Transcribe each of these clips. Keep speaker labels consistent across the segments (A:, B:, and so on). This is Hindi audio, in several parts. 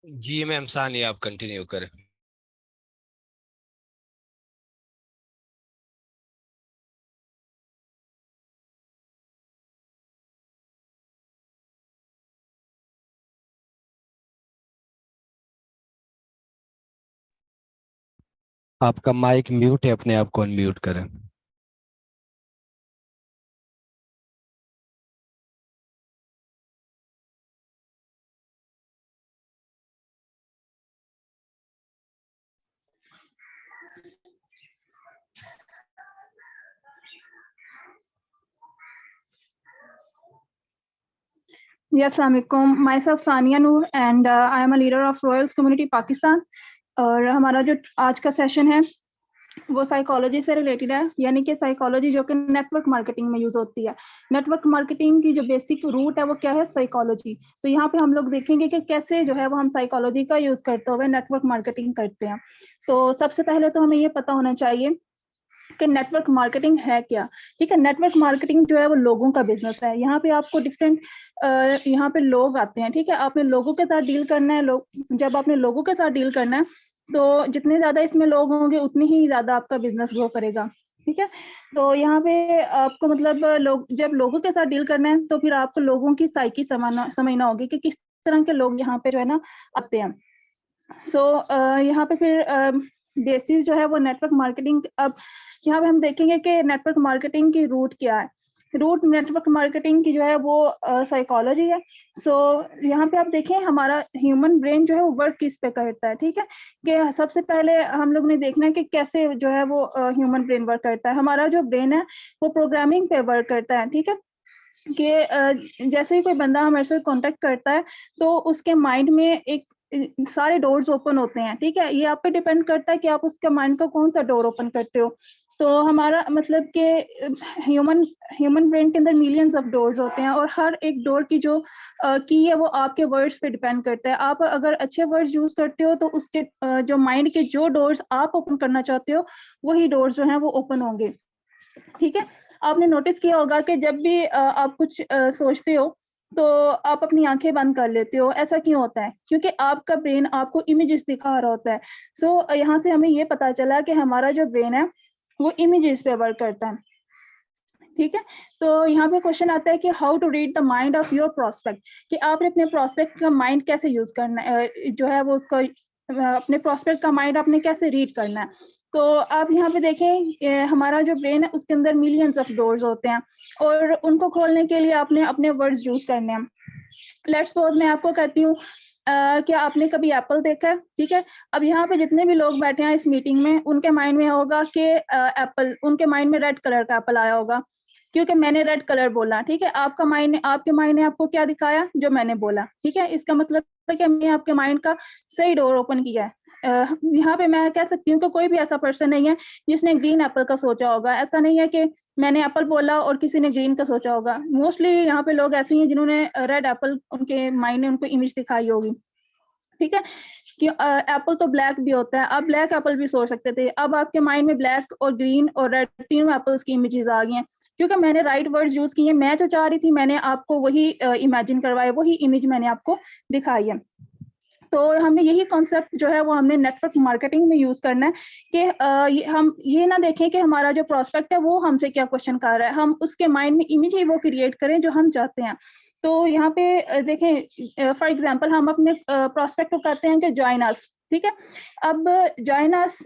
A: जी मैम, सानी आप कंटिन्यू करें। आपका माइक म्यूट है, अपने आप को अनम्यूट करें।
B: Yes, Assalamualaikum. Myself Sania Noor and I am a leader of Royals Community Pakistan. और हमारा जो आज का सेशन है वो साइकोलॉजी से रिलेटेड है, यानी कि साइकोलॉजी जो कि नेटवर्क मार्केटिंग में यूज होती है। नेटवर्क मार्केटिंग की जो बेसिक रूट है वो क्या है, साइकोलॉजी। तो यहाँ पे हम लोग देखेंगे कि कैसे जो है वो हम साइकोलॉजी का यूज करते हुए नेटवर्क मार्केटिंग करते हैं। तो सबसे पहले तो हमें ये पता होना चाहिए कि नेटवर्क मार्केटिंग है क्या। ठीक है, नेटवर्क मार्केटिंग जो है वो लोगों का बिजनेस है। यहाँ पे आपको डिफरेंट यहाँ पे लोग आते हैं। ठीक है, आपने लोगों के साथ डील करना है। जब आपने लोगों के साथ डील करना है तो जितने ज्यादा इसमें लोग होंगे उतनी ही ज्यादा आपका बिजनेस ग्रो करेगा। ठीक है, तो यहाँ पे आपको मतलब लोग जब लोगों के साथ डील करना है तो फिर आपको लोगों की साइकी समझना होगी कि किस तरह के लोग यहाँ पे जो है ना आते हैं। सो यहाँ पे फिर बेसिस जो है वो नेटवर्क मार्केटिंग। अब यहाँ पे हम देखेंगे कि नेटवर्क मार्केटिंग की रूट क्या है। रूट नेटवर्क मार्केटिंग की जो है वो साइकोलॉजी है। सो यहाँ पे आप देखें हमारा ह्यूमन ब्रेन जो है वो वर्क किस पे करता है। ठीक है, कि सबसे पहले हम लोग ने देखना है कि कैसे जो है वो ह्यूमन ब्रेन वर्क करता है। हमारा जो ब्रेन है वो प्रोग्रामिंग पे वर्क करता है। ठीक है, कि जैसे ही कोई बंदा हमारे से कांटेक्ट करता है तो उसके माइंड में एक सारे डोर्स ओपन होते हैं। ठीक है, ये आप पे डिपेंड करता है कि आप उसके माइंड का कौन सा डोर ओपन करते हो। तो हमारा मतलब कि ह्यूमन ह्यूमन ब्रेन के अंदर मिलियंस ऑफ डोर्स होते हैं और हर एक डोर की जो की है वो आपके वर्ड्स पे डिपेंड करता है। आप अगर अच्छे वर्ड्स यूज करते हो तो उसके जो माइंड के जो डोर्स आप ओपन करना चाहते हो वही डोर्स जो हैं वो ओपन होंगे। ठीक है, आपने नोटिस किया होगा कि जब भी आप कुछ सोचते हो तो आप अपनी आंखें बंद कर लेते हो। ऐसा क्यों होता है? क्योंकि आपका ब्रेन आपको इमेजेस दिखा रहा होता है। सो यहाँ से हमें ये पता चला कि हमारा जो ब्रेन है वो इमेजेस पे वर्क करता है। ठीक है, तो यहाँ पे क्वेश्चन आता है कि how to read the mind of your prospect, कि आपने अपने प्रोस्पेक्ट का माइंड कैसे यूज करना है, जो है वो उसका अपने प्रोस्पेक्ट का माइंड आपने कैसे रीड करना है। तो आप यहाँ पे देखें हमारा जो ब्रेन है उसके अंदर मिलियंस ऑफ डोर्स होते हैं और उनको खोलने के लिए आपने अपने वर्ड्स यूज करने हैं। लेट्स सपोज मैं आपको कहती हूँ क्या आपने कभी एप्पल देखा है? ठीक है, अब यहाँ पे जितने भी लोग बैठे हैं इस मीटिंग में उनके माइंड में होगा कि एप्पल, उनके माइंड में रेड कलर का एप्पल आया होगा क्योंकि मैंने रेड कलर बोला। ठीक है, आपके माइंड ने आपको क्या दिखाया? जो मैंने बोला। ठीक है, इसका मतलब है कि मैंने आपके माइंड का सही डोर ओपन किया है। यहाँ पे मैं कह सकती हूँ कि कोई भी ऐसा पर्सन नहीं है जिसने ग्रीन एप्पल का सोचा होगा। ऐसा नहीं है कि मैंने एप्पल बोला और किसी ने ग्रीन का सोचा होगा। मोस्टली यहाँ पे लोग ऐसे हैं जिन्होंने रेड एप्पल, उनके माइंड ने उनको इमेज दिखाई होगी। ठीक है, कि एप्पल तो ब्लैक भी होता है, आप ब्लैक एप्पल भी सोच सकते थे। अब आपके माइंड में ब्लैक और ग्रीन और रेड तीनों एप्पल्स की इमेजेस आ गई हैं क्योंकि मैंने राइट वर्ड्स यूज किए। मैं जो चाह रही थी मैंने आपको वही इमेजिन करवाया, वही इमेज मैंने आपको दिखाई है। तो हमने यही कॉन्सेप्ट जो है वो हमने नेटवर्क मार्केटिंग में यूज करना है कि हम ये ना देखें कि हमारा जो प्रोस्पेक्ट है वो हमसे क्या क्वेश्चन कर रहा है, हम उसके माइंड में इमेज ही वो क्रिएट करें जो हम चाहते हैं। तो यहाँ पे देखें फॉर एग्जांपल हम अपने प्रोस्पेक्ट को कहते हैं कि जॉइन अस। ठीक है, अब जॉइन अस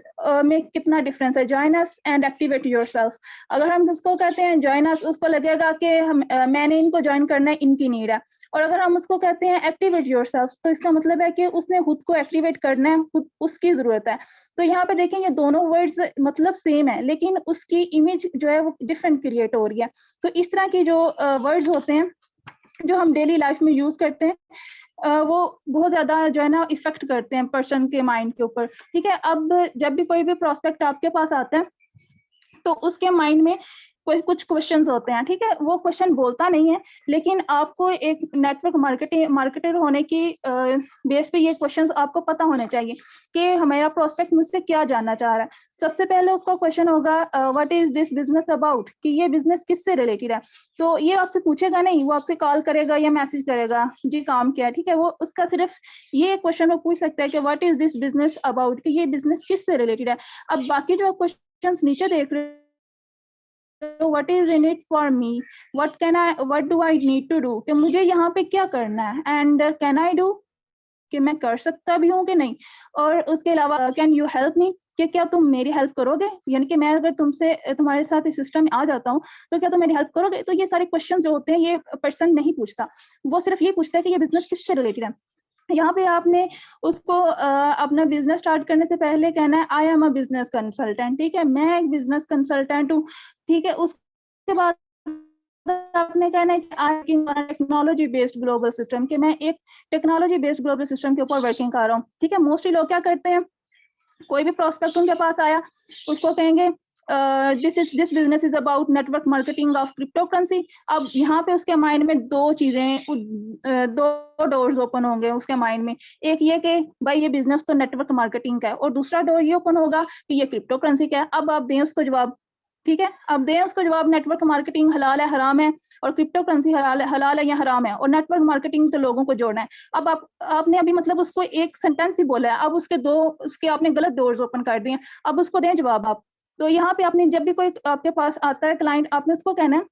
B: में कितना डिफरेंस है, join us and activate yourself. अगर हम उसको कहते हैं जॉइन अस, उसको लगेगा कि मैंने इनको ज्वाइन करना है, इनकी नीड है। और अगर हम उसको कहते हैं एक्टिवेट योरसेल्फ तो इसका मतलब है कि उसने खुद को एक्टिवेट करना है, खुद उसकी जरूरत है। तो यहाँ पे देखें ये दोनों वर्ड्स मतलब सेम है लेकिन उसकी इमेज जो है वो डिफरेंट क्रिएट हो रही है। तो इस तरह की जो वर्ड्स होते हैं जो हम डेली लाइफ में यूज करते हैं वो बहुत ज्यादा जो है ना इफेक्ट करते हैं पर्सन के माइंड के ऊपर। ठीक है, अब जब भी कोई भी प्रोस्पेक्ट आपके पास आता है तो उसके माइंड में कुछ क्वेश्चंस होते हैं, ठीक है, वो क्वेश्चन बोलता नहीं है, लेकिन आपको एक नेटवर्क मार्केटर होने की बेस पे ये क्वेश्चंस आपको पता होने चाहिए कि हमारा प्रोस्पेक्ट मुझसे क्या जानना चाह रहा है। सबसे पहले उसका क्वेश्चन होगा what is this business about, कि ये बिजनेस किससे रिलेटेड है। तो ये आपसे पूछेगा नहीं, वो आपसे कॉल करेगा या मैसेज करेगा, जी काम क्या है, ठीक है, वो उसका सिर्फ ये क्वेश्चन वो पूछ सकता है कि what is this business about, कि ये बिजनेस किससे रिलेटेड है। अब बाकी जो आप क्वेश्चंस नीचे देख रहे हो, what is in it for me, what do I need to do, कि मुझे यहाँ पे क्या करना है, and can I do, कि मैं कर सकता भी हूँ कि नहीं, और उसके अलावा कैन यू हेल्प मी, कि क्या तुम मेरी हेल्प करोगे, यानी कि मैं अगर तुम्हारे साथ इस सिस्टम में आ जाता हूँ तो क्या तुम मेरी हेल्प करोगे। तो ये सारे क्वेश्चन जो होते हैं ये पर्सन नहीं पूछता, वो सिर्फ ये पूछता है कि ये बिजनेस किससे रिलेटेड है। यहाँ पे आपने उसको अपना बिजनेस स्टार्ट करने से पहले कहना है I am a business consultant, ठीक है, मैं एक बिजनेस कंसल्टेंट हूँ, ठीक है। उसके बाद आपने कहना है कि I am working on technology based global system, कि मैं एक टेक्नोलॉजी बेस्ड ग्लोबल सिस्टम के ऊपर वर्किंग कर रहा हूँ, ठीक है। मोस्टली लोग क्या करते हैं, कोई भी प्रोस्पेक्ट उनके पास आया उसको कहेंगे this business is about network marketing of crypto currency. अब यहाँ पे उसके माइंड में दो चीजें, दो डोर्स ओपन होंगे उसके माइंड में, एक ये कि भाई ये बिजनेस तो नेटवर्क मार्केटिंग का है, और दूसरा डोर ये ओपन होगा कि ये क्रिप्टो करेंसी का है। अब आप दें उसको जवाब, ठीक है, अब दें उसको जवाब, नेटवर्क मार्केटिंग हलाल है हराम है, और क्रिप्टो करेंसी हलाल है या हराम है, और नेटवर्क मार्केटिंग तो लोगों को जोड़ना है। अब आपने अभी मतलब उसको एक सेंटेंस ही बोला है, अब उसके आपने गलत डोर्स ओपन कर दिए, अब उसको दें जवाब आप। तो यहाँ पे आपने जब भी कोई आपके पास आता है क्लाइंट, आपने उसको कहना है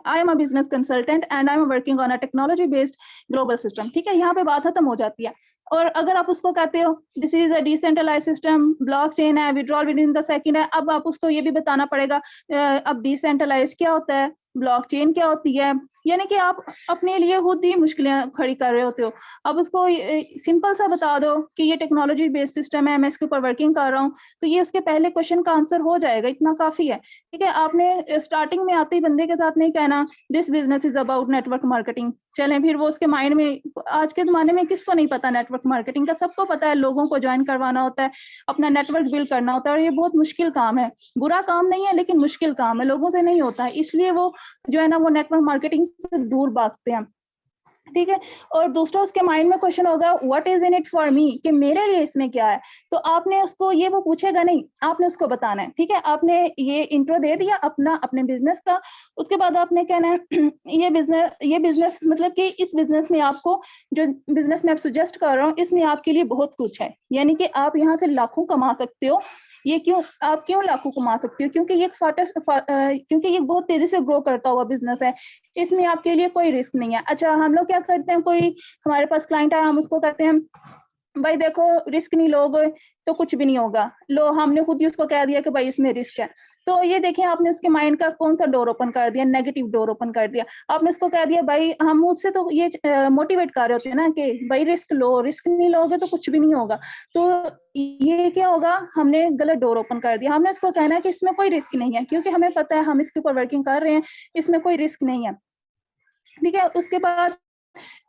B: I am a business consultant and I am working on a technology based global system, ठीक है, यहाँ पे बात खत्म हो जाती है। और अगर आप उसको कहते हो this is a decentralise system, blockchain है, withdrawal within the second है, अब आप उसको ये भी बताना पड़ेगा अब डिसेंट्रलाइज क्या होता है, ब्लॉकचेन क्या होती है, यानी कि आप अपने लिए खुद ही मुश्किलें खड़ी कर रहे होते हो। अब उसको सिंपल सा बता दो कि ये टेक्नोलॉजी बेस्ड सिस्टम है, मैं इसके ऊपर वर्किंग कर रहा हूँ, तो ये उसके पहले क्वेश्चन का आंसर हो जाएगा, इतना काफी है, ठीक है। आपने स्टार्टिंग में आते ही बंदे के साथ नहीं कहना this business is about network marketing, चलें फिर वो उसके माइंड में, आज के जमाने में किसको नहीं पता नेटवर्क मार्केटिंग का, सबको पता है, लोगों को ज्वाइन करवाना होता है, अपना नेटवर्क बिल्ड करना होता है, और ये बहुत मुश्किल काम है, बुरा काम नहीं है लेकिन मुश्किल काम है, लोगों से नहीं होता है, इसलिए वो जो है ना वो नेटवर्क मार्केटिंग से दूर भागते हैं, ठीक है। और दूसरा उसके माइंड में क्वेश्चन होगा what is in it for me, कि मेरे लिए इसमें क्या है। तो आपने उसको ये वो पूछेगा नहीं, आपने उसको बताना है, ठीक है। आपने ये इंट्रो दे दिया अपने बिजनेस का, उसके बाद आपने कहना है ये बिजनेस मतलब कि इस बिजनेस में आपको, जो बिजनेस में आप सजेस्ट कर रहा हूँ, इसमें आपके लिए बहुत कुछ है, यानी कि आप यहाँ से लाखों कमा सकते हो। ये आप क्यों लाखों कमा सकते हो, क्योंकि ये बहुत तेजी से ग्रो करता हुआ बिजनेस है, इसमें आपके लिए कोई रिस्क नहीं है। अच्छा, हम लोग क्या करते हैं, कोई हमारे पास क्लाइंट आया, हम उसको कहते हैं भाई देखो रिस्क नहीं लोगे तो कुछ भी नहीं होगा, लो हमने खुद ही उसको कह दिया कि भाई इसमें रिस्क है। तो ये देखिए आपने उसके माइंड का कौन सा डोर ओपन कर दिया, नेगेटिव डोर ओपन कर दिया। आपने उसको कह दिया भाई, हम मुझसे तो ये मोटिवेट कर रहे होते हैं ना कि भाई रिस्क लो, रिस्क नहीं लोगे तो कुछ भी नहीं होगा। तो ये क्या होगा, हमने गलत डोर ओपन कर दिया। हमने उसको कहना है कि इसमें कोई रिस्क नहीं है, क्योंकि हमें पता है हम इसके ऊपर वर्किंग कर रहे हैं, इसमें कोई रिस्क नहीं है, ठीक है। उसके बाद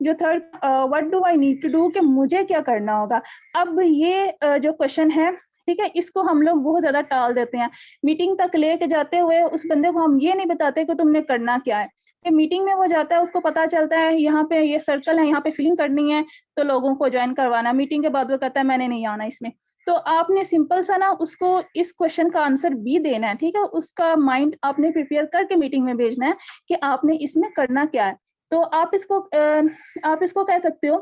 B: जो third what do I need to do, कि मुझे क्या करना होगा। अब ये जो क्वेश्चन है, ठीक है, इसको हम लोग बहुत ज्यादा टाल देते हैं। मीटिंग तक लेके जाते हुए उस बंदे को हम ये नहीं बताते कि तुमने करना क्या है, कि मीटिंग में वो जाता है, उसको पता चलता है यहाँ पे ये सर्कल है, यहाँ पे फिलिंग करनी है, तो लोगों को ज्वाइन करवाना। मीटिंग के बाद वो कहता है मैंने नहीं आना इसमें। तो आपने सिंपल सा ना उसको इस क्वेश्चन का आंसर भी देना है, ठीक है, उसका माइंड आपने प्रिपेयर करके मीटिंग में भेजना है कि आपने इसमें करना क्या है। तो आप इसको कह सकते हो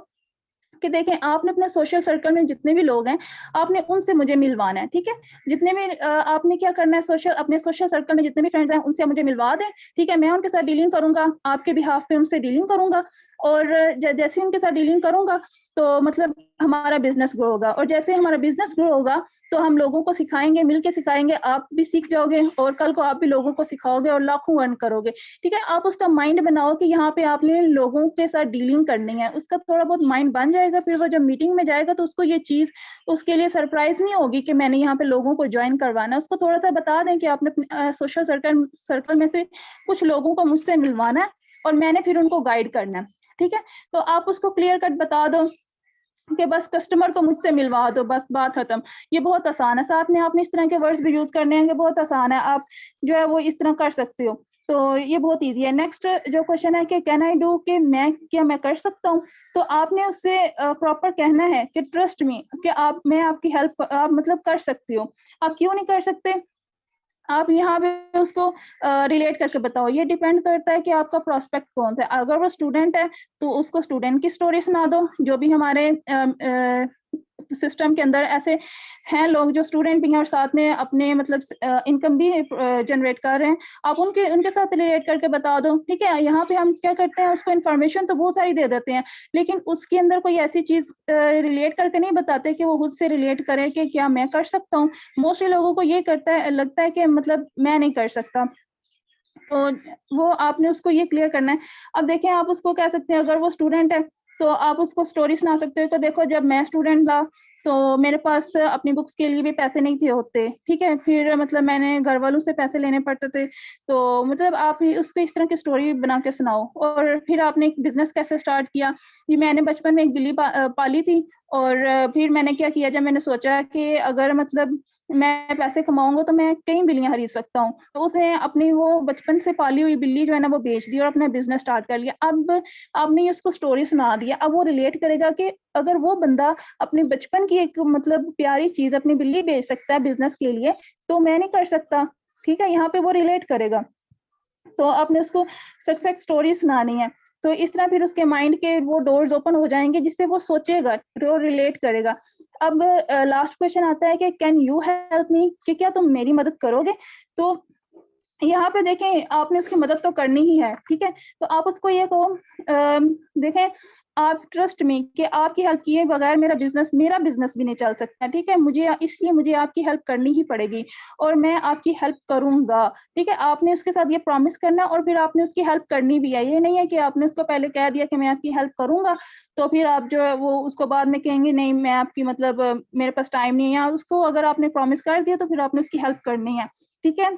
B: कि देखें, आपने अपने सोशल सर्कल में जितने भी लोग हैं, आपने उनसे मुझे मिलवाना है, ठीक है। जितने भी आपने क्या करना है, अपने सोशल सर्कल में जितने भी फ्रेंड्स हैं उनसे मुझे मिलवा दें, ठीक है। मैं उनके साथ डीलिंग करूंगा, आपके बिहाफ पे उनसे डीलिंग करूंगा, और जैसे उनके साथ डीलिंग करूंगा तो मतलब हमारा बिजनेस ग्रो होगा, और जैसे हमारा बिजनेस ग्रो होगा तो हम लोगों को सिखाएंगे, मिलके सिखाएंगे, आप भी सीख जाओगे और कल को आप भी लोगों को सिखाओगे और लाखों अर्न करोगे, ठीक है। आप उसका माइंड बनाओ कि यहाँ पे आपने लोगों के साथ डीलिंग करनी है, उसका थोड़ा बहुत माइंड बन जाएगा। फिर वो जब मीटिंग में जाएगा तो उसको ये चीज उसके लिए सरप्राइज नहीं होगी कि मैंने यहाँ पे लोगों को ज्वाइन करवाना है। उसको थोड़ा सा बता दें कि आपने सोशल सर्कल में से कुछ लोगों को मुझसे मिलवाना है और मैंने फिर उनको गाइड करना है, ठीक है। तो आप उसको क्लियर कट बता दो कि बस कस्टमर को मुझसे मिलवा दो, बस बात खत्म। ये बहुत आसान है, साथ में आपने इस तरह के वर्ड्स भी यूज करने हैं कि बहुत आसान है, आप जो है वो इस तरह कर सकते हो। तो ये बहुत ईजी है। नेक्स्ट जो क्वेश्चन है कि कैन आई डू, कि मैं कर सकता हूँ। तो आपने उससे प्रॉपर कहना है कि ट्रस्ट मी, कि मैं आपकी हेल्प आप मतलब कर सकती हो। आप क्यों नहीं कर सकते, आप यहाँ पे उसको रिलेट करके बताओ। ये डिपेंड करता है कि आपका प्रोस्पेक्ट कौन सा है। अगर वो स्टूडेंट है तो उसको स्टूडेंट की स्टोरी सुना दो। जो भी हमारे सिस्टम के अंदर ऐसे हैं लोग जो स्टूडेंट भी हैं और साथ में अपने मतलब इनकम भी जनरेट कर रहे हैं, आप उनके साथ रिलेट करके बता दो। ठीक है, यहाँ पे हम क्या करते हैं, उसको इन्फॉर्मेशन तो बहुत सारी दे देते हैं, लेकिन उसके अंदर कोई ऐसी चीज रिलेट करके नहीं बताते कि वो खुद से रिलेट करे कि क्या मैं कर सकता हूँ। मोस्टली लोगों को ये लगता है कि मतलब मैं नहीं कर सकता। तो वो आपने उसको ये क्लियर करना है। अब देखें, आप उसको कह सकते हैं, अगर वो स्टूडेंट है तो आप उसको स्टोरी सुना सकते हो कि देखो जब मैं स्टूडेंट था तो मेरे पास अपनी बुक्स के लिए भी पैसे नहीं थे होते। ठीक है, फिर मतलब मैंने घर वालों से पैसे लेने पड़ते थे। तो मतलब आप उसको इस तरह की स्टोरी बना के सुनाओ। और फिर आपने एक बिजनेस कैसे स्टार्ट किया। ये मैंने बचपन में एक बिल्ली पाली थी, और फिर मैंने क्या किया, जब मैंने सोचा कि अगर मतलब मैं पैसे कमाऊंगा तो मैं कई बिल्लियां खरीद सकता हूँ, तो उसने अपनी वो बचपन से पाली हुई बिल्ली जो है ना वो बेच दी और अपना बिजनेस स्टार्ट कर लिया। अब आपने उसको स्टोरी सुना दिया, अब वो रिलेट करेगा कि अगर वो बंदा अपने बचपन की एक मतलब प्यारी चीज अपनी बिल्ली बेच सकता है बिजनेस के लिए, तो मैं नहीं कर सकता। ठीक है, यहाँ पे वो रिलेट करेगा। तो आपने उसको सक्सेस स्टोरी सुनानी है। तो इस तरह फिर उसके माइंड के वो डोर्स ओपन हो जाएंगे जिससे वो सोचेगा, वो रिलेट करेगा। अब लास्ट क्वेश्चन आता है कि कैन यू हेल्प मी, कि क्या तुम मेरी मदद करोगे। तो यहाँ पे देखें, आपने उसकी मदद तो करनी ही है। ठीक है, तो आप उसको ये कहो, देखें आप ट्रस्ट में कि आपकी हेल्प किए बगैर मेरा बिजनेस भी नहीं चल सकता। ठीक है, इसलिए मुझे आपकी हेल्प करनी ही पड़ेगी और मैं आपकी हेल्प करूंगा। ठीक है, आपने उसके साथ ये प्रॉमिस करना और फिर आपने उसकी हेल्प करनी भी है। ये नहीं है कि आपने उसको पहले कह दिया कि मैं आपकी हेल्प करूंगा, तो फिर आप जो है वो उसको बाद में कहेंगे नहीं मैं आपकी मतलब मेरे पास टाइम नहीं है। उसको अगर आपने प्रॉमिस कर दिया तो फिर आपने उसकी हेल्प करनी है। ठीक है,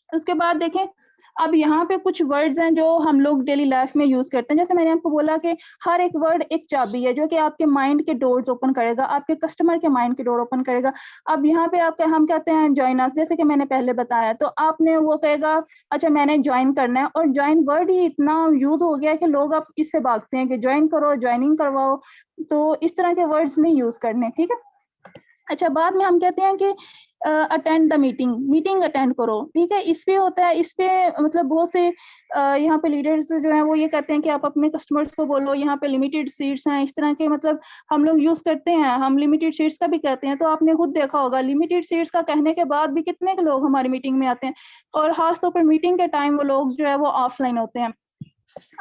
B: उसके बाद देखें, अब यहाँ पे कुछ वर्ड्स हैं जो हम लोग डेली लाइफ में यूज करते हैं। जैसे मैंने आपको बोला कि हर एक वर्ड एक चाबी है जो कि आपके माइंड के डोर्स ओपन करेगा, आपके कस्टमर के माइंड के डोर ओपन करेगा। अब यहाँ पे हम कहते हैं ज्वाइन अस, जैसे कि मैंने पहले बताया, तो आपने वो कहेगा अच्छा मैंने ज्वाइन करना है, और ज्वाइन वर्ड ही इतना यूज हो गया है कि लोग अब इससे भागते हैं कि ज्वाइन करो, ज्वाइनिंग करवाओ। तो इस तरह के वर्ड्स नहीं यूज करने। ठीक है, अच्छा बाद में हम कहते हैं कि अटेंड द मीटिंग अटेंड करो। ठीक है, इस पे होता है, इस पे मतलब बहुत से यहाँ पे लीडर्स जो हैं वो ये कहते हैं कि आप अपने कस्टमर्स को बोलो यहाँ पे लिमिटेड सीट्स हैं, इस तरह के मतलब हम लोग यूज करते हैं। हम लिमिटेड सीट्स का भी कहते हैं, तो आपने खुद देखा होगा लिमिटेड सीट्स का कहने के बाद भी कितने के लोग हमारी मीटिंग में आते हैं, और खासतौर पर मीटिंग के टाइम वो लोग जो है वो ऑफलाइन होते हैं।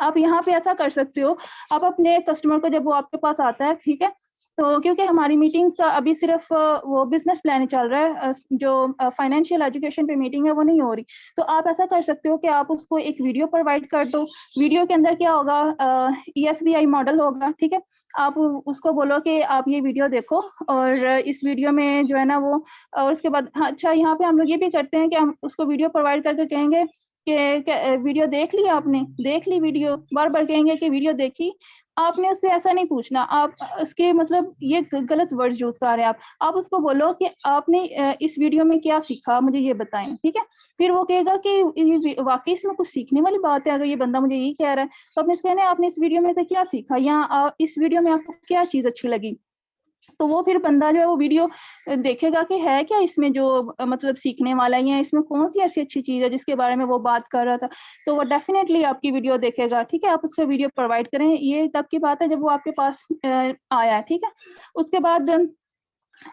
B: आप यहाँ पे ऐसा कर सकते हो, आप अपने कस्टमर को जब वो आपके पास आता है, ठीक है, तो क्योंकि हमारी मीटिंग अभी सिर्फ वो बिजनेस प्लान ही चल रहा है, जो फाइनेंशियल एजुकेशन पे मीटिंग है वो नहीं हो रही, तो आप ऐसा कर सकते हो कि आप उसको एक वीडियो प्रोवाइड कर दो। वीडियो के अंदर क्या होगा, ESBI मॉडल होगा। ठीक है, आप उसको बोलो कि आप ये वीडियो देखो, और इस वीडियो में जो है ना वो, और उसके बाद हाँ, अच्छा यहाँ पे हम लोग ये भी करते हैं कि हम उसको वीडियो प्रोवाइड करके कहेंगे कि वीडियो देख ली, आपने देख ली वीडियो, बार बार कहेंगे कि वीडियो देखी। आपने उससे ऐसा नहीं पूछना, आप उसके मतलब ये गलत वर्ड्स यूज कर रहे हैं आप उसको बोलो कि आपने इस वीडियो में क्या सीखा मुझे ये बताएं। ठीक है, फिर वो कहेगा कि वाकई इसमें कुछ सीखने वाली बात है, अगर ये बंदा मुझे यही कह रहा है, तो आपने कहना है आपने इस वीडियो में से क्या सीखा, या इस वीडियो में आपको क्या चीज अच्छी लगी। तो वो फिर बंदा जो है वो वीडियो देखेगा कि है क्या इसमें जो मतलब सीखने वाला है, या इसमें कौन सी ऐसी अच्छी चीज है जिसके बारे में वो बात कर रहा था, तो वो डेफिनेटली आपकी वीडियो देखेगा। ठीक है, आप उसको वीडियो प्रोवाइड करें, ये तब की बात है जब वो आपके पास आया। ठीक है, उसके बाद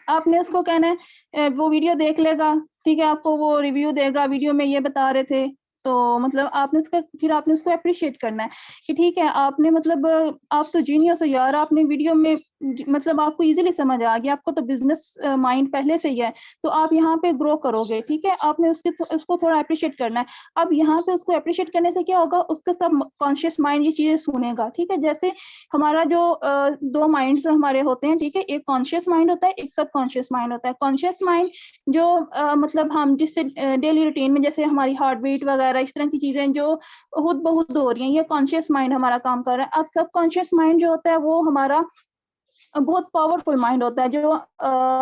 B: आपने उसको कहना है वो वीडियो देख लेगा। ठीक है, आपको वो रिव्यू देगा, वीडियो में ये बता रहे थे, तो मतलब आपने उसको अप्रिशिएट करना है कि ठीक है आपने मतलब आप तो जीनियस हो यार, आपने वीडियो में मतलब आपको इजीली समझ आ गया, आपको तो बिजनेस माइंड पहले से ही है, तो आप यहाँ पे ग्रो करोगे। ठीक है, आपने उसको थोड़ा अप्रिशिएट करना है। अब यहाँ पे उसको अप्रिशिएट करने से क्या होगा, उसका सब कॉन्शियस माइंड ये चीजें सुनेगा। ठीक है, जैसे हमारा जो दो माइंड्स हमारे होते हैं, ठीक है, एक कॉन्शियस माइंड होता है, एक सब कॉन्शियस माइंड होता है। कॉन्शियस माइंड जो मतलब हम जिससे डेली रूटीन में जैसे हमारी हार्ट बीट वगैरह इस तरह की चीजें जो खुद ब खुद हो रही हैं, ये कॉन्शियस माइंड हमारा काम कर रहा है। अब सब कॉन्शियस माइंड जो होता है वो हमारा बहुत पावरफुल माइंड होता है। जो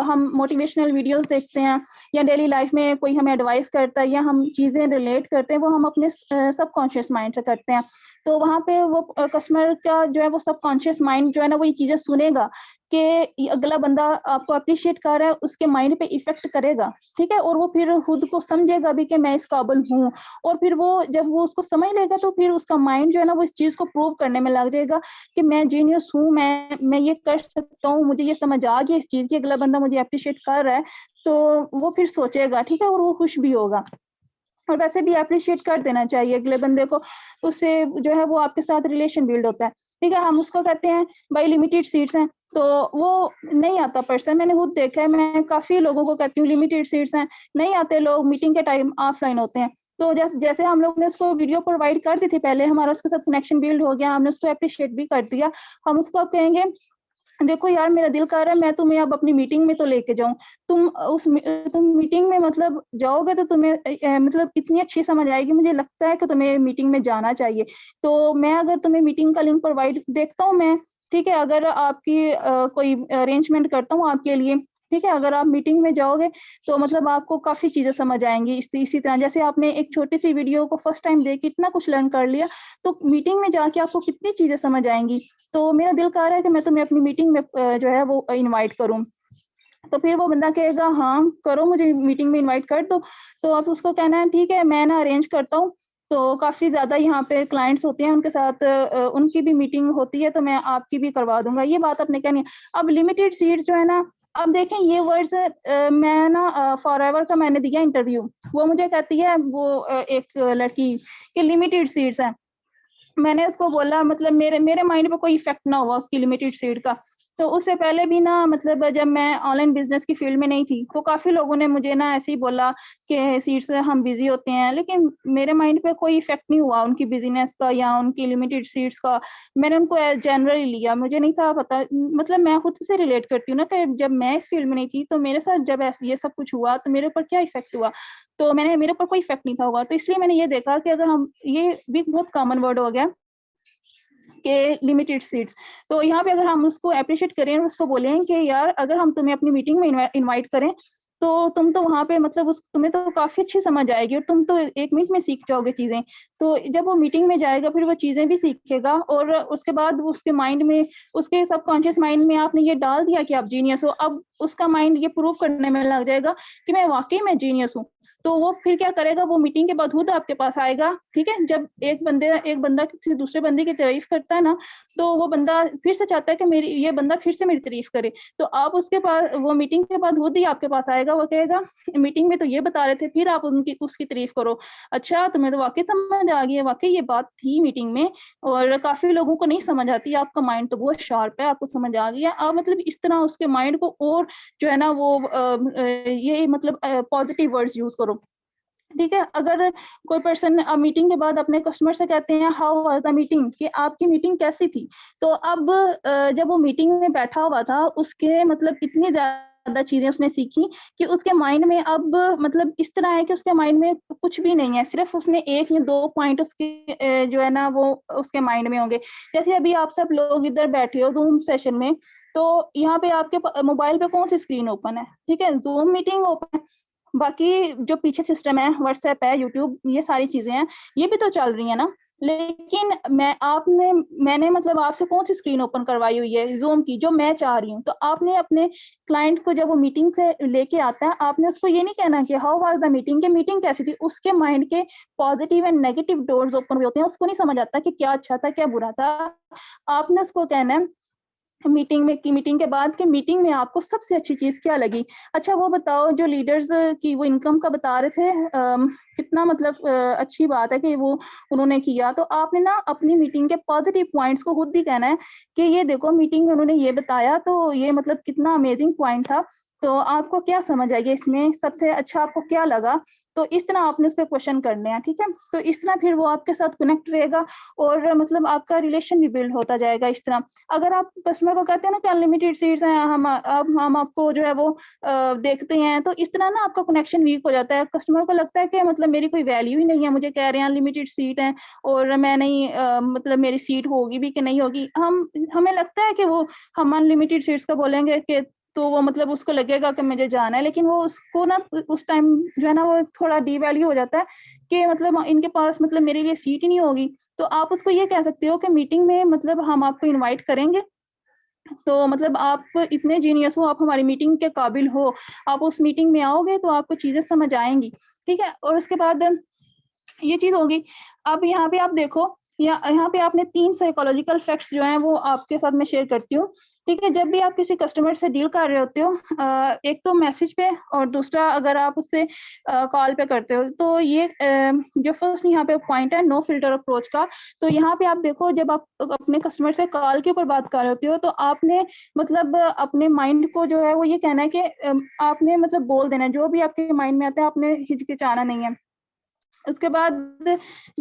B: हम मोटिवेशनल वीडियोस देखते हैं या डेली लाइफ में कोई हमें एडवाइस करता है या हम चीज़ें रिलेट करते हैं, वो हम अपने सबकॉन्शियस माइंड से करते हैं। तो वहाँ पे वो कस्टमर का जो है वो सबकॉन्शियस माइंड जो है ना, वो ये चीज़ें सुनेगा कि अगला बंदा आपको अप्रिशिएट कर रहा है, उसके माइंड पे इफेक्ट करेगा, ठीक है? और वो फिर खुद को समझेगा भी कि मैं इस काबिल हूँ, और फिर वो जब वो उसको समझ लेगा तो फिर उसका माइंड जो है ना, वो इस चीज़ को प्रूव करने में लग जाएगा कि मैं जीनियस हूँ, मैं ये कर सकता हूँ, मुझे ये समझ आ गई इस चीज़ की, अगला बंदा मुझे एप्रिशिएट कर रहा है, तो वो फिर सोचेगा, ठीक है? और वो खुश भी होगा। और वैसे भी एप्रिशिएट कर देना चाहिए अगले बंदे को, उससे जो है वो आपके साथ रिलेशन बिल्ड होता है, ठीक है? हम उसको कहते हैं भाई लिमिटेड सीट्स हैं, तो वो नहीं आता पर्सन, मैंने खुद देखा है, मैं काफ़ी लोगों को कहती हूँ लिमिटेड सीट्स हैं, नहीं आते लोग, मीटिंग के टाइम ऑफलाइन होते हैं। तो जैसे हम लोग ने उसको वीडियो प्रोवाइड कर दी थी पहले, हमारा उसके साथ कनेक्शन बिल्ड हो गया, हमने उसको एप्रिशिएट भी कर दिया, हम उसको अब कहेंगे देखो यार मेरा दिल कर रहा है मैं तुम्हें अब अपनी मीटिंग में तो लेके जाऊँ। तुम मीटिंग में मतलब जाओगे तो तुम्हें मतलब इतनी अच्छी समझ आएगी, मुझे लगता है कि तुम्हें मीटिंग में जाना चाहिए। तो मैं अगर तुम्हें मीटिंग का लिंक प्रोवाइड देखता हूँ मैं, ठीक है? अगर आपकी कोई अरेंजमेंट करता हूँ आपके लिए, ठीक है? अगर आप मीटिंग में जाओगे तो मतलब आपको काफ़ी चीज़ें समझ आएँगी। इसी तरह जैसे आपने एक छोटी-सी वीडियो को फर्स्ट टाइम देख के इतना कुछ लर्न कर लिया, तो मीटिंग में जाके आपको कितनी चीज़ें समझ आएँगी। तो मेरा दिल कर रहा है कि मैं तुम्हें अपनी मीटिंग में जो है वो इनवाइट करूँ। तो फिर वो बंदा कहेगा हाँ, करो मुझे मीटिंग में इनवाइट कर दो। तो आप उसको कहना है ठीक है मैं ना अरेंज करता हूँ। तो काफ़ी ज़्यादा यहाँ पे क्लाइंट्स होते हैं उनके साथ उनकी भी मीटिंग होती है तो मैं आपकी भी करवा दूँगा। ये बात आपने कहनी है। अब लिमिटेड सीट्स जो है ना, अब देखें ये वर्ड्स मैं ना फॉरएवर का मैंने दिया इंटरव्यू। वो मुझे कहती है वो एक लड़की कि लिमिटेड सीट्स हैं। मैंने उसको बोला मतलब मेरे मेरे माइंड पे कोई इफ़ेक्ट ना हुआ उसकी लिमिटेड सीट का। तो उससे पहले भी ना मतलब जब मैं ऑनलाइन बिज़नेस की फ़ील्ड में नहीं थी, तो काफ़ी लोगों ने मुझे ना ऐसे ही बोला कि सीट से हम बिज़ी होते हैं, लेकिन मेरे माइंड पे कोई इफ़ेक्ट नहीं हुआ उनकी बिज़ीनेस का या उनकी लिमिटेड सीट्स का। मैंने उनको जनरली लिया, मुझे नहीं था पता मतलब मैं खुद से रिलेट करती हूँ ना कि जब मैं इस फ़ील्ड में नहीं थी, तो मेरे साथ जब ये सब कुछ हुआ, तो मेरे ऊपर क्या इफ़ेक्ट हुआ। तो मेरे ऊपर कोई इफ़ेक्ट नहीं था हुआ, तो इसलिए मैंने ये देखा कि अगर हम ये भी बहुत कॉमन वर्ड हो गया के लिमिटेड सीट्स। तो यहाँ पे अगर हम उसको एप्रिशिएट करें और उसको बोलें कि यार अगर हम तुम्हें अपनी मीटिंग में इनवाइट करें, तो तुम तो वहाँ पे मतलब उस तुम्हें तो काफ़ी अच्छी समझ आएगी और तुम तो 1 मिनट में सीख जाओगे चीज़ें। तो जब वो मीटिंग में जाएगा फिर वो चीज़ें भी सीखेगा और उसके बाद उसके माइंड में उसके सबकॉन्शियस माइंड में आपने ये डाल दिया कि आप जीनियस हो, अब उसका माइंड ये प्रूव करने में लग जाएगा कि मैं वाक़ई में जीनियस हूँ। तो वो फिर क्या करेगा वो मीटिंग के बाद खुद आपके पास आएगा, ठीक है? जब एक बंदा किसी दूसरे बंदे की तारीफ़ करता है ना, तो वो बंदा फिर से चाहता है कि मेरी ये बंदा फिर से मेरी तारीफ़ करे। तो आप उसके पास वो मीटिंग के बाद खुद ही आपके पास आएगा, वो कहेगा मीटिंग में तो ये बता रहे थे, फिर आप उनकी उसकी तारीफ़ करो। अच्छा तुम्हें तो वाक़ई समझ आ गई है, वाक़ई ये बात थी मीटिंग में और काफ़ी लोगों को नहीं समझ आती, आपका माइंड तो बहुत शार्प है, आपको समझ आ गई है। आप मतलब इस तरह उसके माइंड को और जो है ना वो ये मतलब पॉज़िटिव वर्ड्स यूज़ करो। ठीक है? अगर कोई पर्सन मीटिंग के बाद अपने कस्टमर से कहते हैं हाउ वाज़ द मीटिंग कि आपकी मीटिंग कैसी थी? तो अब जब वो मीटिंग में बैठा हुआ था, उसके मतलब इतनी ज़्यादा चीज़ें उसने सीखी कि उसके माइंड में अब मतलब इस तरह है कि उसके माइंड में कुछ भी नहीं है, सिर्फ़ उसने 1 या 2 पॉइंट उसके जो है ना वो उसके माइंड में होंगे। जैसे अभी आप सब लोग इधर बैठे हो ज़ूम सेशन में, तो यहाँ पे आपके मोबाइल पे कौन-सी स्क्रीन ओपन है? ठीक है? ज़ूम मीटिंग ओपन है। बाकी जो पीछे सिस्टम है, व्हाट्सएप है, यूट्यूब ये सारी चीज़ें हैं, ये भी तो चल रही हैं ना। लेकिन मैंने मतलब आपसे कौन-सी स्क्रीन ओपन करवाई हुई है, ज़ूम की, जो मैं चाह रही हूँ। तो आपने अपने क्लाइंट को जब वो मीटिंग से लेके आता है, आपने उसको ये नहीं कहना कि हाउ वाज़ द मीटिंग, कि मीटिंग कैसी थी? उसके माइंड के positive and negative doors open हुए होते हैं, उसको नहीं समझ आता कि क्या अच्छा था, क्या बुरा था। आपने उसको कहना है मीटिंग के बाद कि मीटिंग में आपको सबसे अच्छी चीज़ क्या लगी? अच्छा वो बताओ जो लीडर्स की वो इनकम का बता रहे थे कितना मतलब अच्छी बात है कि वो उन्होंने किया। तो आपने ना अपनी मीटिंग के पॉज़िटिव पॉइंट्स को खुद ही कहना है कि ये देखो मीटिंग में उन्होंने ये बताया तो ये मतलब कितना अमेज़िंग पॉइंट था। तो आपको क्या समझ आई इसमें, सबसे अच्छा आपको क्या लगा, तो इस तरह आपने उससे क्वेश्चन करने हैं, ठीक है। तो इस तरह फिर वो आपके साथ कनेक्ट रहेगा और मतलब आपका रिलेशन भी बिल्ड होता जाएगा इस तरह। अगर आप कस्टमर को कहते हैं ना कि अनलिमिटेड सीट्स हैं, हम आपको जो है वो देखते हैं, तो इस तरह ना आपका कनेक्शन वीक हो जाता है। कस्टमर को लगता है कि मतलब मेरी कोई वैल्यू ही नहीं है, मुझे कह रहे हैं अनलिमिटेड सीट है और मैं नहीं मतलब मेरी सीट होगी भी कि नहीं होगी। हमें लगता है कि वो हम अनलिमिटेड सीट्स का बोलेंगे कि तो वो मतलब उसको लगेगा कि मुझे जाना है, लेकिन वो उसको ना उस टाइम जो है ना वो थोड़ा डीवैल्यू हो जाता है कि मतलब इनके पास मतलब मेरे लिए सीट ही नहीं होगी। तो आप उसको ये कह सकते हो कि मीटिंग में मतलब हम आपको इनवाइट करेंगे, तो मतलब आप इतने जीनियस हो, आप हमारी मीटिंग के काबिल हो, आप उस मीटिंग में आओगे तो आपको चीजें समझ आएंगी, ठीक है। और उसके बाद ये चीज होगी। अब यहाँ पे आप देखो, यहाँ पे आपने 3 साइकोलॉजिकल फैक्ट्स जो हैं वो आपके साथ मैं शेयर करती हूँ, ठीक है। जब भी आप किसी कस्टमर से डील कर रहे होते हो, एक तो मैसेज पे और दूसरा अगर आप उससे कॉल पे करते हो, तो ये जो फर्स्ट यहाँ पे पॉइंट है नो फिल्टर अप्रोच का। तो यहाँ पे आप देखो, जब आप अपने कस्टमर से कॉल के ऊपर बात कर रहे होते हो, तो आपने मतलब अपने माइंड को जो है वो ये कहना है कि आपने मतलब बोल देना है जो भी आपके माइंड में आता है, आपने हिचकिचाना नहीं है। उसके बाद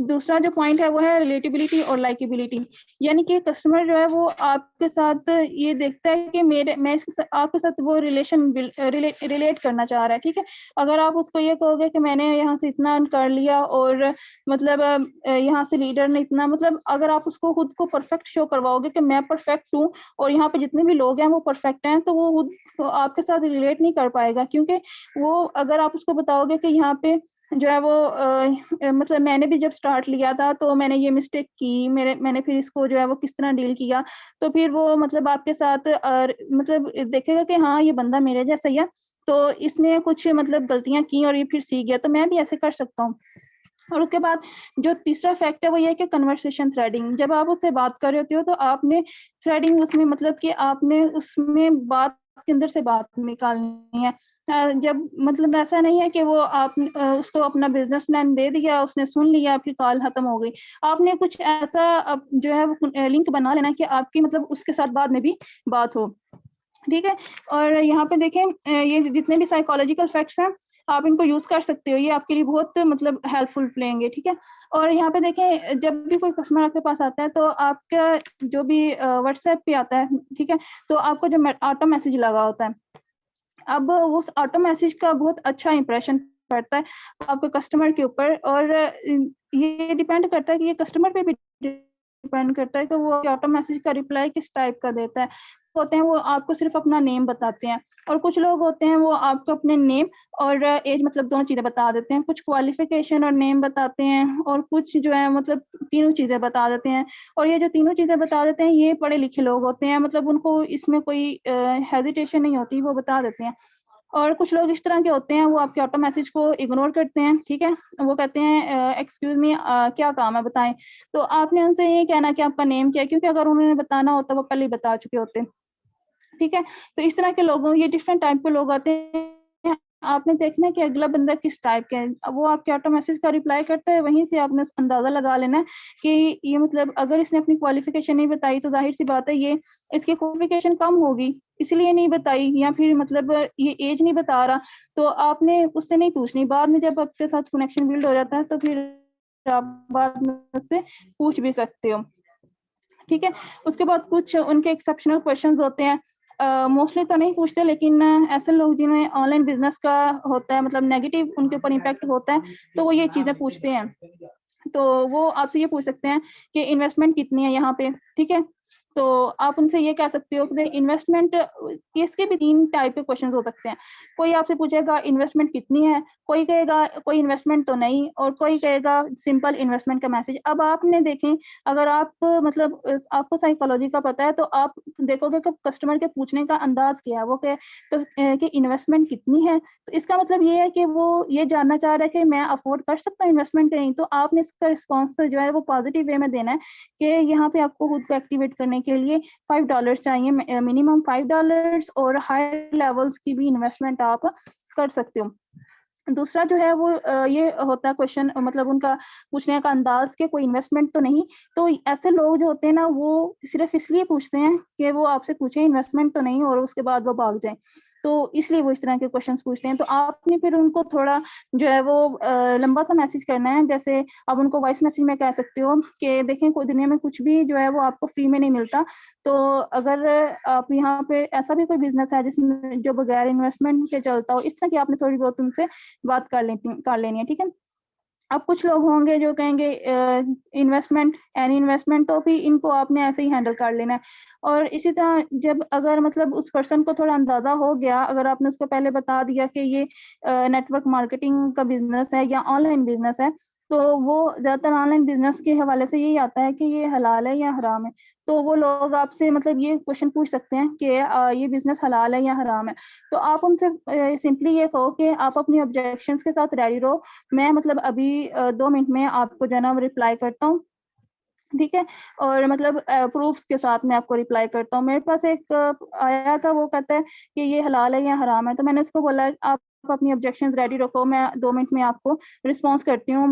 B: दूसरा जो पॉइंट है वो है रिलेटेबिलिटी और लाइकेबिलिटी, यानी कि कस्टमर जो है वो आपके साथ ये देखता है कि मैं आपके साथ वो रिलेट करना चाह रहा है, ठीक है। अगर आप उसको ये कहोगे कि मैंने यहाँ से इतना कर लिया और मतलब यहाँ से लीडर ने इतना, मतलब अगर आप उसको खुद को परफेक्ट शो करवाओगे कि मैं परफेक्ट हूँ और यहाँ पे जितने भी लोग हैं वो परफेक्ट हैं, तो वो खुद तो आपके साथ रिलेट नहीं कर पाएगा, क्योंकि वो अगर आप उसको बताओगे कि यहाँ पे जो है वो मतलब मैंने भी जब स्टार्ट लिया था तो मैंने ये मिस्टेक की, मैंने फिर इसको जो है वो किस तरह डील किया, तो फिर वो मतलब आपके साथ मतलब देखेगा कि हाँ ये बंदा मेरे जैसा ही है, तो इसने कुछ मतलब गलतियां की और ये फिर सीख गया, तो मैं भी ऐसे कर सकता हूँ। और उसके बाद जो तीसरा फैक्ट है वो ये है कि कन्वर्सेशन थ्रेडिंग। जब आप उससे बात कर रहे होते हो तो आपने थ्रेडिंग उसमें मतलब कि आपने उसमें बात के अंदर से बात निकालनी है। जब मतलब ऐसा नहीं है कि वो आप उसको अपना बिजनेस प्लान दे दिया, उसने सुन लिया, फिर कॉल खत्म हो गई। आपने कुछ ऐसा जो है वो लिंक बना लेना कि आपकी मतलब उसके साथ बाद में भी बात हो, ठीक है। और यहाँ पे देखें ये जितने भी साइकोलॉजिकल फैक्ट्स हैं आप इनको यूज कर सकते हो, ये आपके लिए बहुत मतलब हेल्पफुल रहेंगे, ठीक है। और यहाँ पे देखें जब भी कोई कस्टमर आपके पास आता है तो आपका जो भी व्हाट्सएप पे आता है, ठीक है, तो आपको जो ऑटो मैसेज लगा होता है, अब उस ऑटो मैसेज का बहुत अच्छा इंप्रेशन पड़ता है आपके कस्टमर के ऊपर, और ये डिपेंड करता है कि ये कस्टमर पे भी डिपेंड करता है कि वो ऑटो मैसेज का रिप्लाई किस टाइप का देता है। होते हैं वो आपको सिर्फ अपना नेम बताते हैं, और कुछ लोग होते हैं वो आपको अपने नेम और एज मतलब दोनों चीजें बता देते हैं, कुछ क्वालिफिकेशन और नेम बताते हैं, और कुछ जो है मतलब तीनों चीजें बता देते हैं। और ये जो तीनों चीजें बता देते हैं ये पढ़े लिखे लोग होते हैं, मतलब उनको इसमें कोई हेजिटेशन नहीं होती, वो बता देते हैं। और कुछ लोग इस तरह के होते हैं वो आपके ऑटो मैसेज को इग्नोर करते हैं, ठीक है, वो कहते हैं एक्सक्यूज मी क्या काम है बताएं। तो आपने उनसे ये कहना कि आपका नेम क्या है, क्योंकि अगर उन्होंने बताना होता वो पहले ही बता चुके होते, ठीक है। तो इस तरह के लोगों, ये डिफरेंट टाइप के लोग आते हैं, आपने देखना है कि अगला बंदा किस टाइप का है। अब वो आपके ऑटो मैसेज का रिप्लाई करता है, वहीं से आपने अंदाजा लगा लेना है कि ये मतलब अगर इसने अपनी क्वालिफिकेशन नहीं बताई तो जाहिर सी बात है ये इसकी क्वालिफिकेशन कम होगी, इसलिए नहीं बताई, या फिर मतलब ये एज नहीं बता रहा, तो आपने उससे नहीं पूछनी। बाद में जब आपके साथ कनेक्शन बिल्ड हो जाता है तो फिर आप बाद में उससे पूछ भी सकते हो, ठीक है। उसके बाद कुछ उनके एक्सेप्शनल क्वेश्चंस होते हैं, मोस्टली तो नहीं पूछते, लेकिन ऐसे लोग जिन्हें ऑनलाइन बिजनेस का होता है मतलब नेगेटिव उनके ऊपर इम्पैक्ट होता है, तो वो ये चीजें पूछते हैं। तो वो आपसे ये पूछ सकते हैं कि इन्वेस्टमेंट कितनी है यहाँ पे, ठीक है। तो आप उनसे ये कह सकते हो कि इन्वेस्टमेंट, इसके भी 3 टाइप के क्वेश्चंस हो सकते हैं। कोई आपसे पूछेगा इन्वेस्टमेंट कितनी है, कोई कहेगा कोई इन्वेस्टमेंट तो नहीं, और कोई कहेगा सिंपल इन्वेस्टमेंट का मैसेज। अब आपने देखें, अगर आप मतलब आपको साइकोलॉजी का पता है तो आप देखोगे कि कस्टमर के पूछने का अंदाज क्या है, वो कि इन्वेस्टमेंट कितनी है, तो इसका मतलब ये है कि वो ये जानना चाह रहा है कि मैं अफोर्ड कर सकता हूँ इन्वेस्टमेंट नहीं। तो आपने इसका रिस्पॉन्स जो है वो पॉजिटिव वे में देना है कि यहाँ पे आपको खुद को एक्टिवेट करने के लिए $5 चाहिए, मिनिमम $5, और हायर लेवल्स की भी इन्वेस्टमेंट आप कर सकते हो। दूसरा जो है वो ये होता है क्वेश्चन, मतलब उनका पूछने का अंदाज के कोई इन्वेस्टमेंट तो नहीं। तो ऐसे लोग जो होते हैं ना वो सिर्फ इसलिए पूछते हैं कि वो आपसे पूछे इन्वेस्टमेंट तो नहीं, और उसके बाद वो भाग जाएं। तो इसलिए वो इस तरह के क्वेश्चंस पूछते हैं। तो आपने फिर उनको थोड़ा जो है वो लंबा सा मैसेज करना है। जैसे आप उनको वॉइस मैसेज में कह सकते हो कि देखें, कोई दुनिया में कुछ भी जो है वो आपको फ्री में नहीं मिलता। तो अगर आप यहाँ पे ऐसा भी कोई बिजनेस है जिसमें जो बगैर इन्वेस्टमेंट के चलता हो, इस तरह की आपने थोड़ी बहुत उनसे बात कर लेनी है, ठीक है। अब कुछ लोग होंगे जो कहेंगे इन्वेस्टमेंट, एनी इन्वेस्टमेंट, तो भी इनको आपने ऐसे ही हैंडल कर लेना है। और इसी तरह जब अगर मतलब उस पर्सन को थोड़ा अंदाजा हो गया, अगर आपने उसको पहले बता दिया कि ये नेटवर्क मार्केटिंग का बिजनेस है या ऑनलाइन बिजनेस है, तो वो ज़्यादातर ऑनलाइन बिजनेस के हवाले से यही आता है कि ये हलाल है या हराम है। तो वो लोग आपसे मतलब ये क्वेश्चन पूछ सकते हैं कि ये बिजनेस हलाल है या हराम है। तो आप उनसे सिंपली ये कहो कि आप अपनी ऑब्जेक्शंस के साथ रेडी रहो, मैं मतलब अभी 2 मिनट में आपको जो है ना रिप्लाई करता हूँ, ठीक है? और मतलब प्रूफ्स के साथ मैं आपको रिप्लाई करता हूँ। मेरे पास एक आया था, वो कहता है कि ये हलाल है या हराम है, तो मैंने उसको बोला आप अपनी ऑब्जेक्शंस रेडी रखो, मैं 2 मिनट में आपको रिस्पॉन्स करती हूँ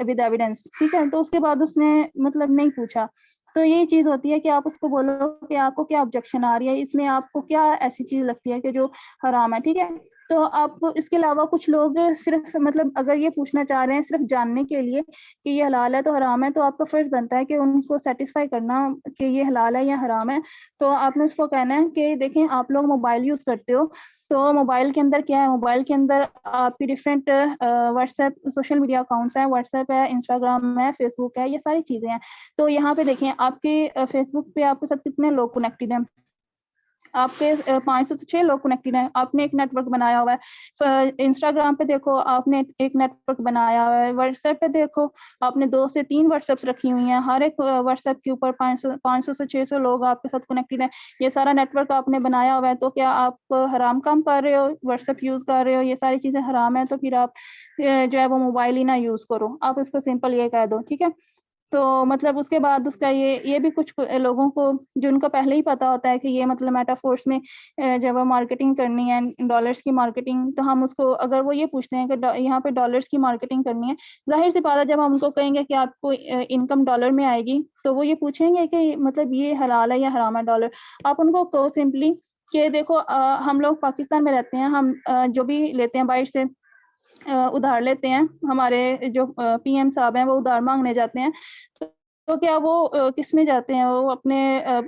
B: विद एविडेंस, ठीक है? तो उसके बाद उसने मतलब नहीं पूछा। तो यही चीज़ होती है कि आप उसको बोलो कि आपको क्या ऑब्जेक्शन आ रही है, इसमें आपको क्या ऐसी चीज़ लगती है कि जो हराम है, ठीक है? तो आप इसके अलावा कुछ लोग सिर्फ़ मतलब अगर ये पूछना चाह रहे हैं सिर्फ़ जानने के लिए कि ये हलाल है तो हराम है, तो आपका फ़र्ज़ बनता है कि उनको सैटिस्फ़ाई करना कि ये हलाल है या हराम है। तो आपने उसको कहना है कि देखें, आप लोग मोबाइल यूज़ करते हो, तो मोबाइल के अंदर क्या है, मोबाइल के अंदर आपकी different WhatsApp social media accounts हैं, व्हाट्सएप है, इंस्टाग्राम है, फेसबुक है, ये सारी चीज़ें हैं। तो यहाँ पे देखें, आपके फेसबुक पे आपके साथ कितने लोग कनेक्टेड हैं? आपके 500 से 6 लोग कनेक्टेड हैं, आपने एक नेटवर्क बनाया हुआ है। इंस्टाग्राम पे देखो, आपने एक नेटवर्क बनाया हुआ है, व्हाट्सएप पे देखो, आपने 2 से 3 व्हाट्सएप्स रखी हुई हैं, हर एक व्हाट्सएप के ऊपर 500 से 600 लोग आपके साथ कनेक्टेड हैं। ये सारा नेटवर्क आपने बनाया हुआ है, तो क्या आप हराम काम कर रहे हो? व्हाट्सएप यूज़ कर रहे हो, ये सारी चीज़ें हराम है, तो फिर आप जो है वो मोबाइल ही ना यूज़ करो। आप इसको सिंपल ये कह दो, ठीक है? तो मतलब उसके बाद उसका ये भी कुछ लोगों को जिनको पहले ही पता होता है कि ये मतलब मेटाफोर्स में जब वो मार्केटिंग करनी है, डॉलर्स की मार्केटिंग, तो हम उसको अगर वो ये पूछते हैं कि यहाँ पे डॉलर्स की मार्केटिंग करनी है, ज़ाहिर-सी बात है जब हम उनको कहेंगे कि आपको इनकम डॉलर में आएगी, तो वो ये पूछेंगे कि मतलब ये हलाल है या हराम है डॉलर। आप उनको कहो सिंपली कि देखो हम लोग पाकिस्तान में रहते हैं, हम जो भी लेते हैं बाहर से उधार लेते हैं, हमारे जो पीएम साहब हैं वो उधार माँगने जाते हैं, तो क्या वो किस में जाते हैं? वो अपने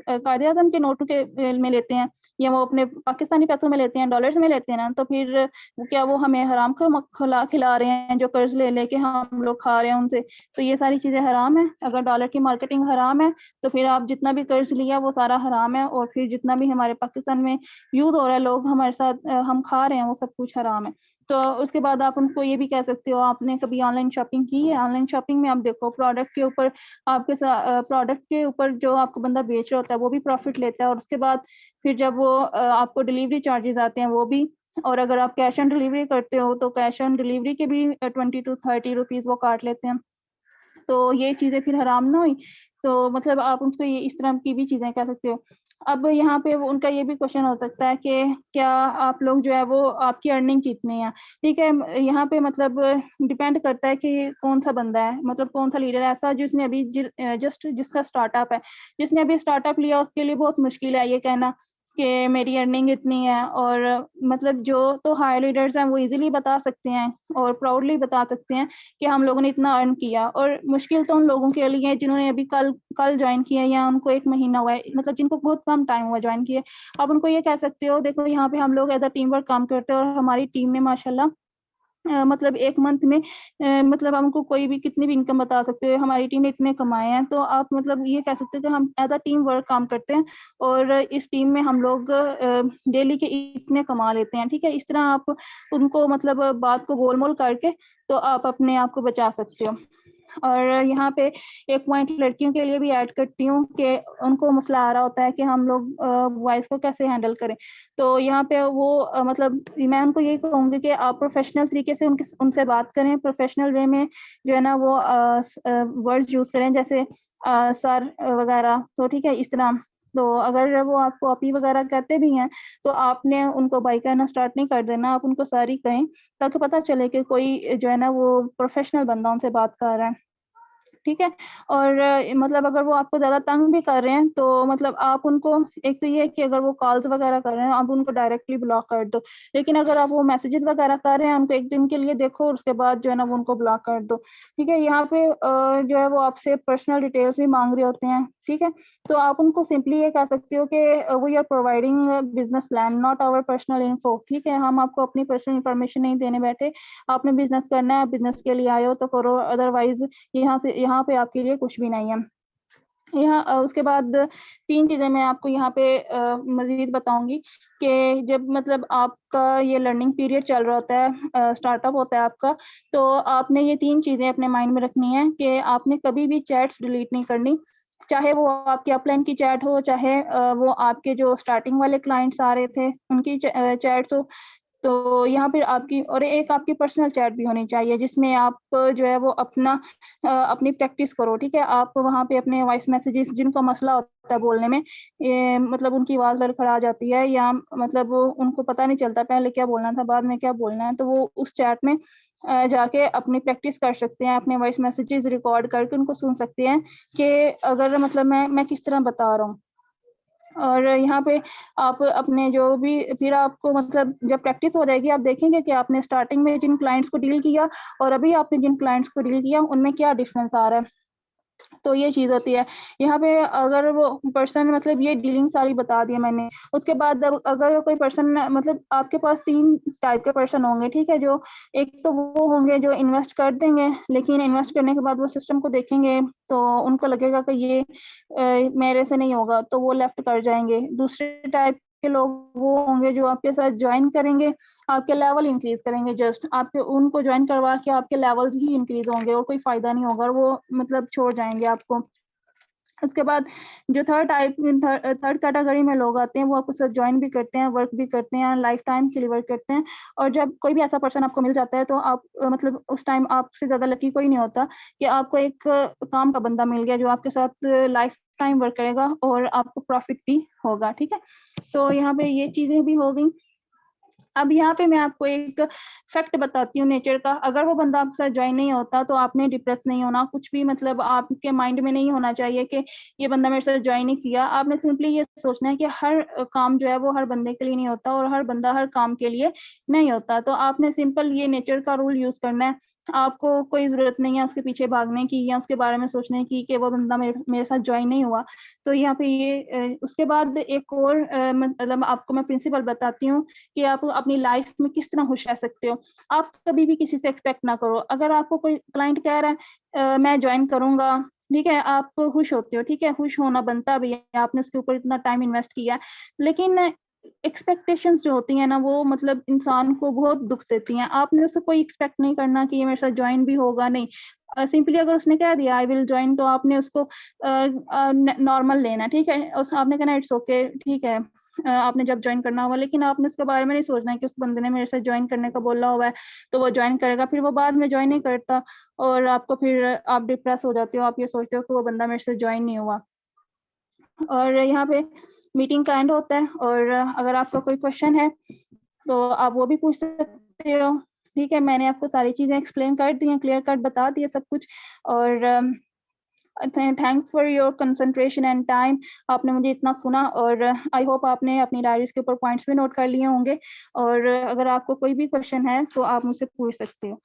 B: कायदे-आज़म के नोटों के में लेते हैं या वो अपने पाकिस्तानी पैसों में लेते हैं, डॉलर्स में लेते हैं ना, तो फिर क्या वो हमें हराम खिला रहे हैं, जो कर्ज़ ले के हम लोग खा रहे हैं उनसे, तो ये सारी चीज़ें हराम हैं। अगर डॉलर की मार्केटिंग हराम है, तो फिर आप जितना भी कर्ज़ लिया वो सारा हराम है, और फिर जितना भी हमारे पाकिस्तान में यूज़ हो रहा है, लोग हमारे साथ हम खा रहे हैं, वो सब कुछ हराम है। तो उसके बाद आप उनको ये भी कह सकते हो, आपने कभी ऑनलाइन शॉपिंग की है? ऑनलाइन शॉपिंग में आप देखो प्रोडक्ट के ऊपर प्रोडक्ट के ऊपर जो आपको बंदा बेच रहा होता है वो भी प्रॉफ़िट लेता है, और उसके बाद फिर जब वो आपको डिलीवरी चार्जेज़ आते हैं वो भी, और अगर आप कैश ऑन डिलीवरी करते हो तो कैश ऑन डिलीवरी के भी 20 टू 30 रुपीज़ वो काट लेते हैं। तो ये चीज़ें फिर हराम ना हुई। तो मतलब आप उसको ये इस तरह की भी चीज़ें कह सकते हो। अब यहाँ पे वो उनका ये भी क्वेश्चन हो सकता है कि क्या आप लोग जो है वो आपकी अर्निंग कितनी है? ठीक है, यहाँ पे मतलब डिपेंड करता है कि कौन-सा बंदा है, मतलब कौन-सा लीडर है ऐसा जिसने अभी जस्ट जिसका स्टार्टअप है। जिसने अभी स्टार्टअप लिया उसके लिए बहुत मुश्किल है ये कहना कि मेरी अर्निंग इतनी है, और मतलब जो तो हाई लीडर्स हैं वो ईज़िली बता सकते हैं और प्राउडली बता सकते हैं कि हम लोगों ने इतना अर्न किया, और मुश्किल तो उन लोगों के लिए है जिन्होंने अभी कल कल जॉइन किया है या उनको 1 महीना हुआ है, मतलब जिनको बहुत कम टाइम हुआ जॉइन किए। आप उनको ये कह सकते हो, देखो यहाँ पे हम लोग एज़ अ टीम वर्क काम करते हैं, और हमारी टीम में माशाल्लाह मतलब 1 मंथ में मतलब हमको कोई भी कितनी भी इनकम बता सकते हो, हमारी टीम ने इतने कमाए हैं। तो आप मतलब ये कह सकते हो कि हम एज़ अ टीम वर्क काम करते हैं, और इस टीम में हम लोग डेली के इतने कमा लेते हैं, ठीक है? इस तरह आप उनको मतलब बात को गोल-मोल करके तो आप अपने आप को बचा सकते हो। और यहाँ पे एक पॉइंट लड़कियों के लिए भी ऐड करती हूँ कि उनको मसला आ रहा होता है कि हम लोग वॉइस को कैसे हैंडल करें। तो यहाँ पे वो मतलब मैं उनको यही कहूँगी कि आप प्रोफ़ेशनल तरीके से उनसे बात करें, प्रोफ़ेशनल वे में जो है ना वो वर्ड्स यूज़ करें, जैसे सर वगैरह, तो ठीक है, इस तरह। तो अगर वो आपको अपी वगैरह कहते भी हैं, तो आपने उनको बाई कहना स्टार्ट नहीं कर देना, आप उनको सर ही कहें, ताकि पता चले कि कोई जो है ना वो प्रोफ़ेशनल बंदा उनसे बात कर रहा है। ठीक है। और मतलब अगर वो आपको ज़्यादा तंग भी कर रहे हैं तो मतलब आप उनको, एक तो ये है कि अगर वो कॉल्स वगैरह कर रहे हैं आप उनको डायरेक्टली ब्लॉक कर दो, लेकिन अगर आप वो मैसेजेस वगैरह कर रहे हैं उनको एक दिन के लिए देखो और उसके बाद जो है ना वो उनको ब्लॉक कर दो, ठीक है। यहाँ पे जो है वो आपसे पर्सनल डिटेल्स भी मांग रहे होते हैं, ठीक है। तो आप उनको सिंपली ये कह सकते हो कि we are providing business plan not our personal info, ठीक है। हम आपको अपनी पर्सनल इन्फॉर्मेशन नहीं देने बैठे, आपने बिजनेस करना है, बिजनेस के लिए आए हो तो करो, अदरवाइज यहाँ पे आपके लिए कुछ भी नहीं है। यहाँ उसके बाद 3 चीज़ें मैं आपको यहाँ पे मज़ीद बताऊँगी कि जब मतलब आपका ये लर्निंग पीरियड चल रहा होता है, स्टार्टअप होता है आपका, तो आपने ये 3 चीज़ें अपने माइंड में रखनी है कि आपने कभी भी चैट्स डिलीट नहीं करनी। चाहे वो आपकी अपलाइन की चैट हो, चाहे वो आपके जो स्टार्टिंग वाले क्लाइंट्स आ रहे थे, उनकी चैट्स हो। तो यहाँ पे आपकी और एक आपकी पर्सनल चैट भी होनी चाहिए जिसमें आप जो है वो अपनी प्रैक्टिस करो, ठीक है। आप वहाँ पे अपने वॉइस मैसेजेस जिनको मसला होता है बोलने में, मतलब उनकी आवाज़ लड़खड़ा जाती है या मतलब वो उनको पता नहीं चलता पहले क्या बोलना था, बाद में क्या बोलना है, तो वो उस चैट में जाके अपनी प्रैक्टिस कर सकते हैं, अपने वॉइस मैसेजेस रिकॉर्ड करके उनको सुन सकते हैं कि अगर मतलब मैं किस तरह बता रहा हूँ। और यहाँ पे आप अपने जो भी फिर आपको मतलब जब प्रैक्टिस हो जाएगी आप देखेंगे कि आपने स्टार्टिंग में जिन क्लाइंट्स को डील किया और अभी आपने जिन क्लाइंट्स को डील किया उनमें क्या डिफरेंस आ रहा है। तो ये चीज़ होती है। यहाँ पे अगर वो पर्सन मतलब ये डीलिंग सारी बता दी है मैंने। उसके बाद अब अगर कोई पर्सन मतलब आपके पास 3 टाइप के पर्सन होंगे, ठीक है? जो एक तो वो होंगे जो इन्वेस्ट कर देंगे, लेकिन इन्वेस्ट करने के बाद वो सिस्टम को देखेंगे तो उनको लगेगा कि ये मेरे से नहीं होगा, तो वो लेफ्ट कर जाएँगे। दूसरे टाइप के लोग वो होंगे जो आपके साथ जॉइन करेंगे, आपके लेवल इंक्रीज़ करेंगे जस्ट, आपके उनको जॉइन करवा के आपके लेवल्स ही इंक्रीज़ होंगे और कोई फ़ायदा नहीं होगा और वो मतलब छोड़ जाएँगे आपको। उसके बाद जो थर्ड कैटेगरी में लोग आते हैं, वो आपके साथ जॉइन भी करते हैं, वर्क भी करते हैं, लाइफ़ टाइम के लिए वर्क करते हैं और जब कोई भी ऐसा पर्सन आपको मिल जाता है, तो आप मतलब उस टाइम आपसे ज़्यादा लकी कोई नहीं होता कि आपको एक काम का बंदा मिल गया, जो आपके साथ लाइफ़ टाइम वर्क करेगा और आपको प्रॉफ़िट भी होगा, ठीक है? तो यहाँ पे ये चीज़ें भी हो गईं। अब यहाँ पे मैं आपको एक फैक्ट बताती हूँ नेचर का, अगर वो बंदा आपके साथ जॉइन नहीं होता तो आपने डिप्रेस नहीं होना, कुछ भी मतलब आपके माइंड में नहीं होना चाहिए कि ये बंदा मेरे साथ जॉइन नहीं किया। आपने सिंपली ये सोचना है कि हर काम जो है वो हर बंदे के लिए नहीं होता और हर बंदा हर काम के लिए नहीं होता। तो आपने सिंपल ये नेचर का रूल यूज़ करना है। आपको कोई ज़रूरत नहीं है उसके पीछे भागने की या उसके बारे में सोचने की कि वो बंदा मेरे साथ जॉइन नहीं हुआ। तो यहाँ पे ये उसके बाद एक और मतलब आपको मैं प्रिंसिपल बताती हूँ कि आप अपनी लाइफ में किस तरह खुश रह सकते हो। आप कभी भी किसी से एक्सपेक्ट ना करो। अगर आपको कोई क्लाइंट कह रहा है मैं जॉइन करूँगा, ठीक है? आप खुश होते हो, ठीक है? खुश होना बनता भी है, आपने उसके ऊपर इतना टाइम इन्वेस्ट किया है। लेकिन एक्सपेक्टेशंस जो होती हैं ना वो मतलब इंसान को बहुत दुःख देती हैं। आपने उससे कोई एक्सपेक्ट नहीं करना कि ये मेरे साथ जॉइन भी होगा, नहीं। सिंपली अगर उसने कह दिया आई विल जॉइन तो आपने उसको नॉर्मल लेना, ठीक है? उस आपने कहना इट्स ओके, ठीक है। आपने जब जॉइन करना होगा लेकिन आपने उसके बारे में नहीं सोचना है कि उस बंदे ने मेरे साथ जॉइन करने का बोला हुआ है, तो वो जॉइन करेगा, फिर वो बाद में जॉइन नहीं करता और आपको फिर आप डिप्रेस हो जाते हो, आप ये सोचते हो कि वो बंदा मेरे साथ जॉइन नहीं हुआ। और यहाँ पे मीटिंग का एंड होता है और अगर आपका कोई क्वेश्चन है, तो आप वो भी पूछ सकते हो, ठीक है? मैंने आपको सारी चीज़ें एक्सप्लेन कर दी हैं, क्लियर कट बता दिया सब कुछ और thanks for your concentration and time. आपने मुझे इतना सुना और आई होप आपने अपनी डायरीज़ के ऊपर पॉइंट्स भी नोट कर लिए होंगे और अगर आपको कोई भी क्वेश्चन है, तो आप मुझसे पूछ सकते हो।